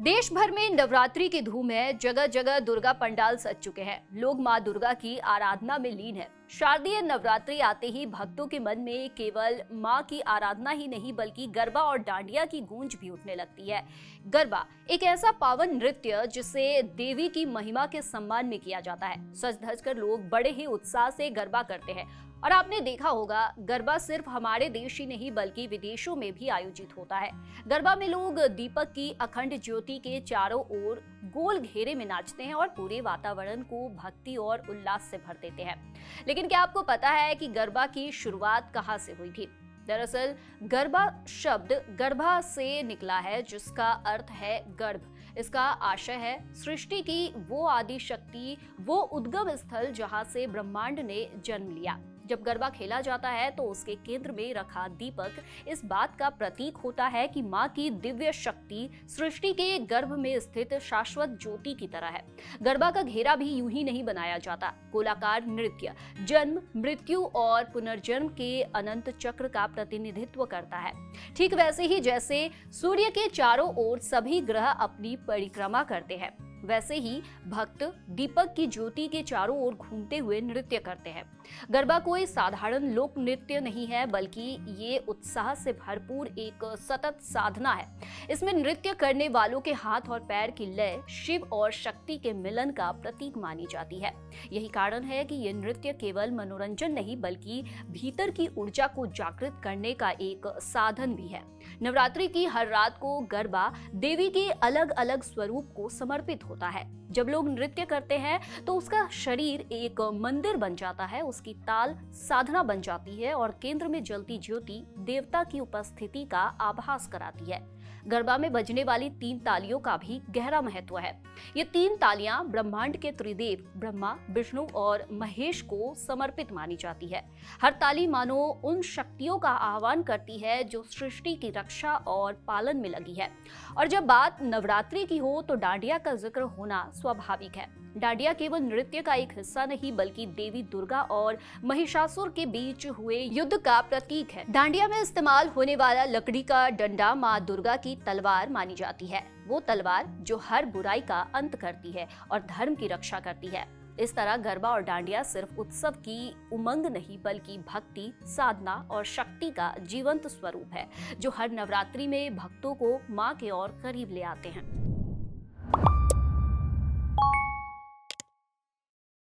देश भर में नवरात्रि की धूम है। जगह जगह दुर्गा पंडाल सज चुके हैं। लोग मां दुर्गा की आराधना में लीन है। शारदीय नवरात्रि आते ही भक्तों के मन में केवल मां की आराधना ही नहीं बल्कि गरबा और डांडिया की गूंज भी उठने लगती है। गरबा एक ऐसा पावन नृत्य जिसे देवी की महिमा के सम्मान में किया जाता है। सज धज कर लोग बड़े ही उत्साह से गरबा करते हैं और आपने देखा होगा गरबा सिर्फ हमारे देश ही नहीं बल्कि विदेशों में भी आयोजित होता है। गरबा में लोग दीपक की अखंड ज्योति के चारों ओर गोल घेरे में नाचते हैं और पूरे वातावरण को भक्ति और उल्लास से भर देते हैं। लेकिन क्या आपको पता है कि गरबा की शुरुआत कहां से हुई थी? दरअसल गरबा शब्द गर्भा से निकला है जिसका अर्थ है गर्भ। इसका आशय है सृष्टि की वो आदि शक्ति, वो उद्गम स्थल जहां से ब्रह्मांड ने जन्म लिया। जब गरबा खेला जाता है तो उसके केंद्र में रखा दीपक इस बात का प्रतीक होता है कि मां की दिव्य शक्ति सृष्टि के गर्भ में स्थित शाश्वत ज्योति की तरह है। गरबा का घेरा भी यूं ही नहीं बनाया जाता। गोलाकार नृत्य जन्म, मृत्यु और पुनर्जन्म के अनंत चक्र का प्रतिनिधित्व करता है। ठीक वैसे ही जैसे सूर्य के चारों ओर सभी ग्रह अपनी परिक्रमा करते हैं, वैसे ही भक्त दीपक की ज्योति के चारों ओर घूमते हुए नृत्य करते हैं। गरबा कोई साधारण लोक नृत्य नहीं है बल्कि ये उत्साह से भरपूर एक सतत साधना है। इसमें नृत्य करने वालों के हाथ और पैर की लय शिव और शक्ति के मिलन का प्रतीक मानी जाती है। यही कारण है कि ये नृत्य केवल मनोरंजन नहीं बल्कि भीतर की ऊर्जा को जागृत करने का एक साधन भी है। नवरात्रि की हर रात को गरबा देवी के अलग अलग स्वरूप को समर्पित होता है। जब लोग नृत्य करते हैं तो उसका शरीर एक मंदिर बन जाता है, उसकी ताल साधना बन जाती है और केंद्र में जलती ज्योति देवता की उपस्थिति का आभास कराती है। गरबा में बजने वाली 3 तालियों का भी गहरा महत्व है। ये 3 तालियां ब्रह्मांड के त्रिदेव ब्रह्मा, विष्णु और महेश को समर्पित मानी जाती है। हर ताली मानो उन शक्तियों का आह्वान करती है जो सृष्टि की रक्षा और पालन में लगी है। और जब बात नवरात्रि की हो तो डांडिया का जिक्र होना स्वाभाविक है। डांडिया केवल नृत्य का एक हिस्सा नहीं बल्कि देवी दुर्गा और महिषासुर के बीच हुए युद्ध का प्रतीक है। डांडिया में इस्तेमाल होने वाला लकड़ी का डंडा मां दुर्गा की तलवार मानी जाती है। वो तलवार जो हर बुराई का अंत करती है और धर्म की रक्षा करती है। इस तरह गरबा और डांडिया सिर्फ उत्सव की उमंग नहीं बल्कि भक्ति, साधना और शक्ति का जीवंत स्वरूप है जो हर नवरात्रि में भक्तों को मां के और करीब ले आते हैं।